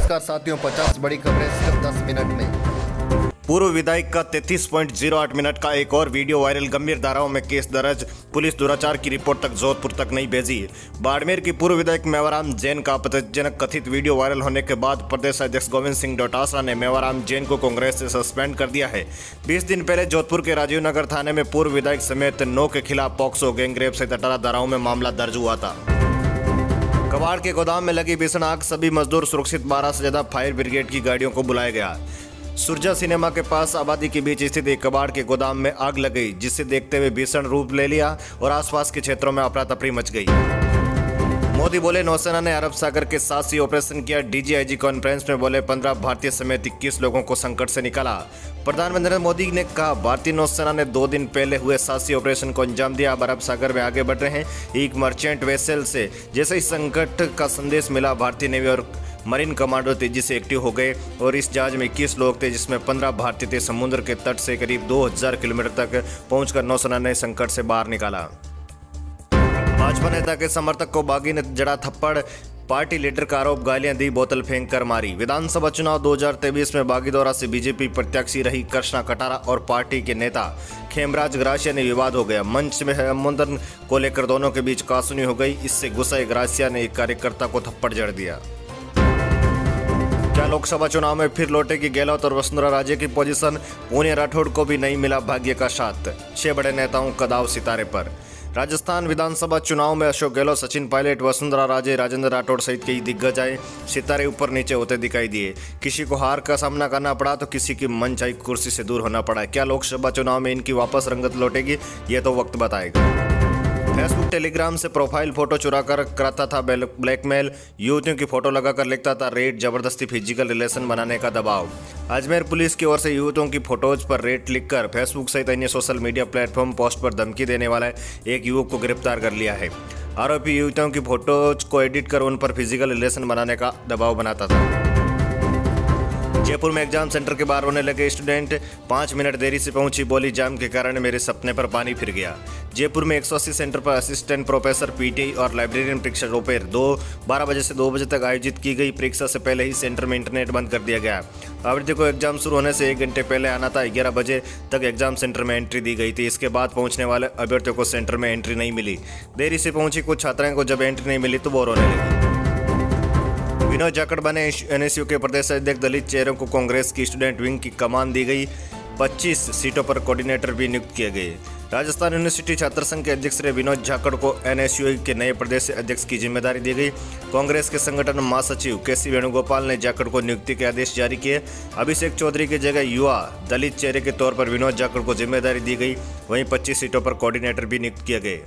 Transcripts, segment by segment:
नमस्कार साथियों, 50 बड़ी खबरें सिर्फ 10 मिनट में। पूर्व विधायक का 33.08 मिनट का एक और वीडियो वायरल। गंभीर धाराओं में केस दर्ज, पुलिस दुराचार की रिपोर्ट तक जोधपुर तक नहीं भेजी। बाड़मेर की पूर्व विधायक मेवाराम जैन का आपत्तिजनक कथित वीडियो वायरल होने के बाद प्रदेश अध्यक्ष गोविंद सिंह डोटासरा ने मेवाराम जैन को कांग्रेस से सस्पेंड कर दिया है। 20 दिन पहले जोधपुर के राजीव नगर थाने में पूर्व विधायक समेत 9 के खिलाफ पॉक्सो, गैंगरेप सहित 18 धाराओं में मामला दर्ज हुआ था। कबाड़ के गोदाम में लगी भीषण आग, सभी मजदूर सुरक्षित, 12 से ज्यादा फायर ब्रिगेड की गाड़ियों को बुलाया गया। सुरजा सिनेमा के पास आबादी के बीच स्थित एक कबाड़ के गोदाम में आग लग गई, जिसे देखते हुए भीषण रूप ले लिया और आसपास के क्षेत्रों में अफरा तफरी मच गई। मोदी बोले नौसेना ने अरब सागर के साथ सी ऑपरेशन किया। डीजीआईजी कॉन्फ्रेंस में बोले 15 भारतीय समेत 21 लोगों को संकट से निकाला। प्रधानमंत्री नरेंद्र मोदी ने कहा भारतीय नौसेना ने 2 दिन पहले हुए साहसी ऑपरेशन को अंजाम दिया, अब अरब सागर में आगे बढ़ रहे हैं एक मर्चेंट वेसल से। जैसे ही संकट का संदेश मिला, भारतीय नेवी और मरीन कमांडो तेजी से एक्टिव हो गए और इस जहाज में 21 लोग थे, जिसमें 15 भारतीय थे। समुद्र के तट से करीब 2000 किलोमीटर तक पहुंचकर नौसेना ने संकट से बाहर निकाला। भाजपा नेता के समर्थक को बागी ने जड़ा थप्पड़, पार्टी लीडर का आरोप, गालियां दी, बोतल फेंक कर मारी। विधानसभा चुनाव 2023 में बागीदौरा से बीजेपी प्रत्याशी रही कृष्णा कटारा और पार्टी के नेता खेमराज ग्रासिया ने विवाद हो गया। मंच में अनुमोदन को लेकर दोनों के बीच कासुनी हो गई। इससे गुस्साए ग्रासिया ने एक कार्यकर्ता को थप्पड़ जड़ दिया। क्या लोकसभा चुनाव में फिर लौटेगी गहलोत और वसुंधरा राजे की पोजीशन? पूनिया राठौड़ को भी नहीं मिला भाग्य का साथ, 6 बड़े नेताओं का दाव सितारे पर। राजस्थान विधानसभा चुनाव में अशोक गहलोत, सचिन पायलट, वसुंधरा राजे, राजेंद्र राठौड़ सहित कई दिग्गज आए, सितारे ऊपर नीचे होते दिखाई दिए। किसी को हार का सामना करना पड़ा तो किसी की मनचाही कुर्सी से दूर होना पड़ा। क्या लोकसभा चुनाव में इनकी वापस रंगत लौटेगी? ये तो वक्त बताएगा। फेसबुक, टेलीग्राम से प्रोफाइल फोटो चुराकर कराता था ब्लैकमेल, युवतियों की फोटो लगाकर लिखता था रेट, जबरदस्ती फिजिकल रिलेशन बनाने का दबाव। अजमेर पुलिस की ओर से युवतियों की फोटोज पर रेट लिखकर फेसबुक सहित अन्य सोशल मीडिया प्लेटफॉर्म पोस्ट पर धमकी देने वाला एक युवक को गिरफ्तार कर लिया है। आरोपी युवतियों की फोटोज को एडिट कर उन पर फिजिकल रिलेशन बनाने का दबाव बनाता था। जयपुर में एग्जाम सेंटर के बाहर रोने लगे स्टूडेंट, 5 मिनट देरी से पहुंची, बोली जाम के कारण मेरे सपने पर पानी फिर गया। जयपुर में 180 सेंटर पर असिस्टेंट प्रोफेसर, पीटीआई और लाइब्रेरियन परीक्षा दोपहर 12 बजे से 2 बजे तक आयोजित की गई। परीक्षा से पहले ही सेंटर में इंटरनेट बंद कर दिया गया। अभ्यर्थी को एग्जाम शुरू होने से 1 घंटे पहले आना था। 11 बजे तक एग्जाम सेंटर में एंट्री दी गई थी। इसके बाद पहुंचने वाले अभ्यर्थियों को सेंटर में एंट्री नहीं मिली। देरी से पहुंची कुछ छात्राओं को जब एंट्री नहीं मिली तो वो रोने लगी। विनोद जाखड़ बने एनएसयू के प्रदेश अध्यक्ष। दलित चेहरों को कांग्रेस की स्टूडेंट विंग की कमान दी गई। 25 सीटों पर कोऑर्डिनेटर भी नियुक्त किए गए। राजस्थान यूनिवर्सिटी छात्र संघ के अध्यक्ष रहे विनोद जाखड़ को एनएसयू के नए प्रदेश अध्यक्ष की जिम्मेदारी दी गई। कांग्रेस के संगठन महासचिव केसी वेणुगोपाल ने जाखड़ को नियुक्ति के आदेश जारी किए। अभिषेक चौधरी की जगह युवा दलित चेहरे के तौर पर विनोद जाखड़ को जिम्मेदारी दी गई। वहीं 25 सीटों पर कोऑर्डिनेटर भी नियुक्त किए गए।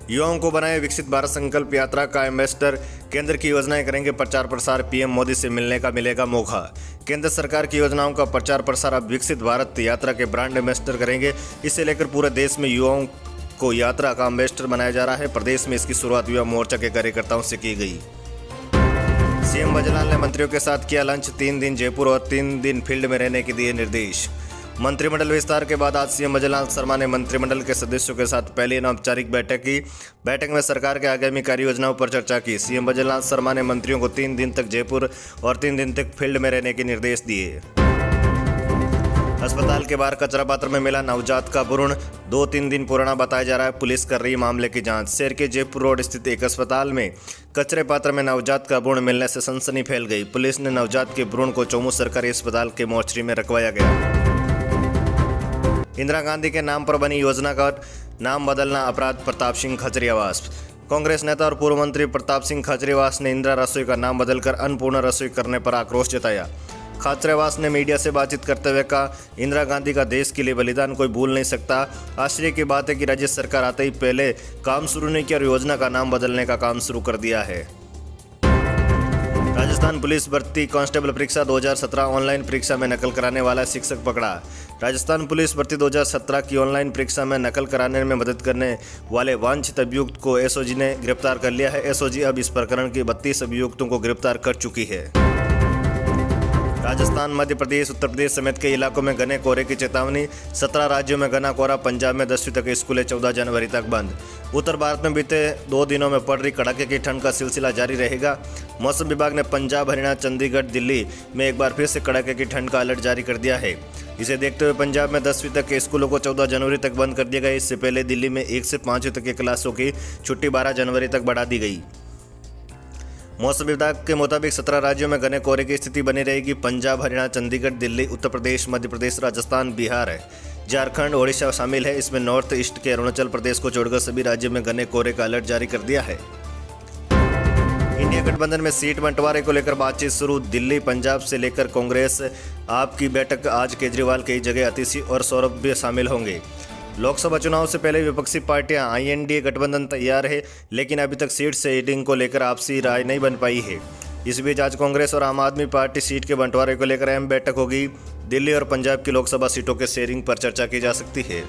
युवाओं को बनाए विकसित भारत संकल्प यात्रा का एम्बेसडर, केंद्र की योजनाएं करेंगे प्रचार प्रसार, पीएम मोदी से मिलने का मिलेगा मौका। केंद्र सरकार की योजनाओं का प्रचार प्रसार अब विकसित भारत यात्रा के ब्रांड एम्बेसडर करेंगे। इसे लेकर पूरे देश में युवाओं को यात्रा का एम्बेसडर बनाया जा रहा है। प्रदेश में इसकी शुरुआत युवा मोर्चा के कार्यकर्ताओं से की गई। सीएम बजलाल ने मंत्रियों के साथ किया लंच, 3 दिन जयपुर और 3 दिन फील्ड में रहने के दिए निर्देश। मंत्रिमंडल विस्तार के बाद आज सीएम बजलाल शर्मा ने मंत्रिमंडल के सदस्यों के साथ पहली अनौपचारिक बैठक की। बैठक में सरकार के आगामी कार्य योजनाओं पर चर्चा की। सीएम बजलाल शर्मा ने मंत्रियों को 3 दिन तक जयपुर और 3 दिन तक फील्ड में रहने के निर्देश दिए। अस्पताल के बाहर कचरा पात्र में मिला नवजात का भ्रूण, 2-3 दिन पुराना बताया जा रहा है। पुलिस कर रही मामले की जांच। शहर के जयपुर रोड स्थित एक अस्पताल में कचरे पात्र में नवजात का भ्रूण मिलने से सनसनी फैल गई। पुलिस ने नवजात के भ्रूण को चौमू सरकारी अस्पताल के मोर्चरी में रखवाया गया। इंदिरा गांधी के नाम पर बनी योजना का नाम बदलना अपराध, प्रताप सिंह खजरियावास। कांग्रेस नेता और पूर्व मंत्री प्रताप सिंह खजरियावास ने इंदिरा रसोई का नाम बदलकर अन्नपूर्णा रसोई करने पर आक्रोश जताया। खजरियावास ने मीडिया से बातचीत करते हुए कहा, इंदिरा गांधी का देश के लिए बलिदान कोई भूल नहीं सकता। आश्चर्य की बात है कि राज्य सरकार आते ही पहले काम शुरू नहीं किया और योजना का नाम बदलने का काम शुरू कर दिया है। राजस्थान पुलिस भर्ती कांस्टेबल परीक्षा 2017 ऑनलाइन परीक्षा में नकल कराने वाला शिक्षक पकड़ा। राजस्थान पुलिस भर्ती 2017 की ऑनलाइन परीक्षा में नकल कराने में मदद करने वाले वांछित अभियुक्त को एसओजी ने गिरफ्तार कर लिया है। एसओजी अब इस प्रकरण के 32 अभियुक्तों को गिरफ्तार कर चुकी है। राजस्थान, मध्य प्रदेश, उत्तर प्रदेश समेत कई इलाकों में घने कोहरे की चेतावनी। 17 राज्यों में घना कोहरा। पंजाब में 10वीं तक स्कूलें 14 जनवरी तक बंद। उत्तर भारत में बीते 2 दिनों में पड़ रही कड़ाके की ठंड का सिलसिला जारी रहेगा। मौसम विभाग ने पंजाब, हरियाणा, चंडीगढ़, दिल्ली में एक बार फिर से कड़ाके की ठंड का अलर्ट जारी कर दिया है। इसे देखते हुए पंजाब में 10वीं तक के स्कूलों को 14 जनवरी तक बंद कर दिया गया। इससे पहले दिल्ली में 1 से 5वीं तक की क्लासों की छुट्टी 12 जनवरी तक बढ़ा दी गई। मौसम विभाग के मुताबिक 17 राज्यों में घने कोहरे की स्थिति बनी रहेगी। पंजाब, हरियाणा, चंडीगढ़, दिल्ली, उत्तर प्रदेश, मध्य प्रदेश, राजस्थान, बिहार, झारखंड, ओडिशा शामिल है। इसमें नॉर्थ ईस्ट के अरुणाचल प्रदेश को छोड़कर सभी राज्यों में घने कोहरे का अलर्ट जारी कर दिया है। इंडिया गठबंधन में सीट बंटवारे को लेकर बातचीत शुरू। दिल्ली, पंजाब से लेकर कांग्रेस आप की बैठक आज। केजरीवाल कई जगह अतिशी और सौरभ भी शामिल होंगे। लोकसभा चुनाव से पहले विपक्षी पार्टियां INDA गठबंधन तैयार है, लेकिन अभी तक सीट शेयरिंग को लेकर आपसी राय नहीं बन पाई है। इस बीच आज कांग्रेस और आम आदमी पार्टी सीट के बंटवारे को लेकर अहम बैठक होगी। दिल्ली और पंजाब की लोकसभा सीटों के शेयरिंग पर चर्चा की जा सकती है।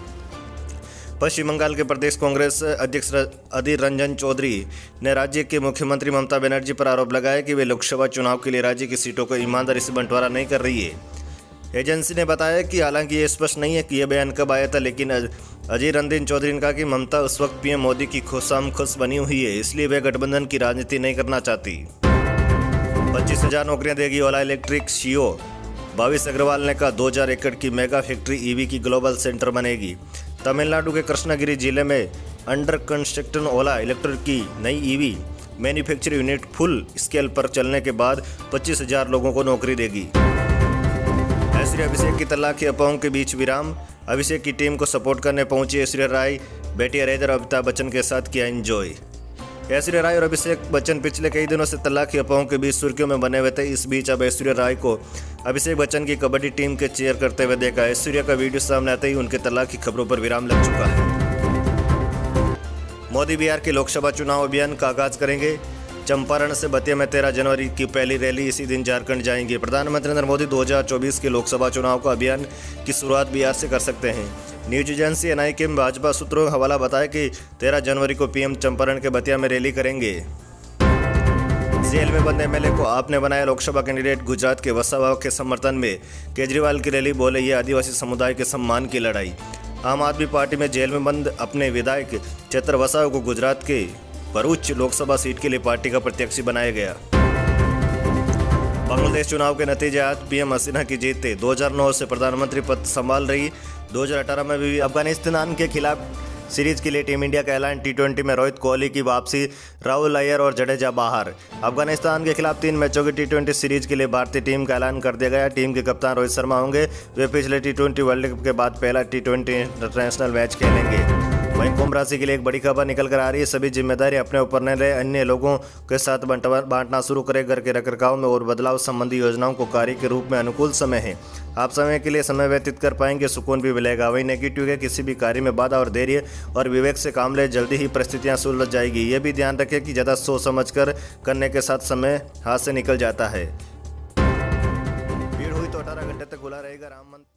पश्चिम बंगाल के प्रदेश कांग्रेस अध्यक्ष अधीर रंजन चौधरी ने राज्य के मुख्यमंत्री ममता बनर्जी पर आरोप लगाया कि वे लोकसभा चुनाव के लिए राज्य की सीटों को ईमानदारी से बंटवारा नहीं कर रही है। एजेंसी ने बताया कि हालांकि ये स्पष्ट नहीं है कि यह बयान कब आया था, लेकिन अधीर रंजन चौधरी ने कहा कि ममता उस वक्त PM मोदी की खुश बनी हुई है, इसलिए वे गठबंधन की राजनीति नहीं करना चाहती। 25,000 नौकरियां देगी ओला इलेक्ट्रिक CEO भाविश अग्रवाल ने कहा। 2000 एकड़ की मेगा फैक्ट्री EV की ग्लोबल सेंटर बनेगी। तमिलनाडु के कृष्णागिरी जिले में अंडर कंस्ट्रक्शन ओला इलेक्ट्रिक की नई EV manufacturing unit full scale पर चलने के बाद 25,000 लोगों को नौकरी देगी। ऐश्वर्या अभिषेक की तलाक की अफवाहों के बीच विराम। अभिषेक की टीम को सपोर्ट करने पहुंची ऐश्वर्या राय, बेटी अरेदर और अमिताभ बच्चन के साथ किया एंजॉय। ऐश्वर्या राय और अभिषेक बच्चन पिछले कई दिनों से तलाक की अफवाहों के बीच सुर्खियों में बने हुए थे। इस बीच अब ऐश्वर्या राय को अभिषेक बच्चन की कबड्डी टीम के चेयर करते हुए देखा। ऐश्वर्या का वीडियो सामने आते ही उनके तलाक की खबरों पर विराम लग चुका है। मोदी बिहार के लोकसभा चुनाव अभियान का आगाज करेंगे। चंपारण से बतिया में 13 जनवरी की पहली रैली। इसी दिन झारखंड जाएंगे। प्रधानमंत्री नरेंद्र मोदी 2024 के लोकसभा चुनाव का अभियान की शुरुआत बिहार से कर सकते हैं। न्यूज एजेंसी NI के भाजपा सूत्रों का हवाला बताया कि 13 जनवरी को PM चंपारण के बतिया में रैली करेंगे। जेल में बंद MLA को आपने बनाया लोकसभा कैंडिडेट। गुजरात के वसावा के समर्थन में केजरीवाल की रैली। बोले ये आदिवासी समुदाय के सम्मान की लड़ाई। आम आदमी पार्टी में जेल में बंद अपने विधायक चेतर वसावा को गुजरात के भरूच लोकसभा सीट के लिए पार्टी का प्रत्याशी बनाया गया। बांग्लादेश चुनाव के नतीजे आज। PM हसीना की जीत थे। 2009 से प्रधानमंत्री पद संभाल रही। 2018 में भी अफगानिस्तान के खिलाफ सीरीज के लिए टीम इंडिया का ऐलान। T20 में रोहित कोहली की वापसी, राहुल अय्यर और जडेजा बाहर। अफगानिस्तान के खिलाफ 3 मैचों की T20 सीरीज के लिए भारतीय टीम का ऐलान कर दिया गया। टीम के कप्तान रोहित शर्मा होंगे। वे पिछले T20 वर्ल्ड कप के बाद पहला T20 इंटरनेशनल मैच खेलेंगे। वहीं कुंभ राशि के लिए एक बड़ी खबर निकल कर आ रही है। सभी जिम्मेदारी अपने ऊपर न ले, अन्य लोगों के साथ बांटना शुरू करें। घर के रखरखाव में और बदलाव संबंधी योजनाओं को कार्य के रूप में अनुकूल समय है। आप समय के लिए समय व्यतीत कर पाएंगे, सुकून भी मिलेगा। वहीं नेगेटिव है, किसी भी कार्य में बाधा और धैर्य और विवेक से काम ले, जल्दी ही परिस्थितियां सुलझ जाएगी। ये भी ध्यान रखें कि ज़्यादा सोच समझ कर करने के साथ समय हाथ से निकल जाता है। भीड़ हुई तो 18 घंटे तक खुला रहेगा राम मंदिर।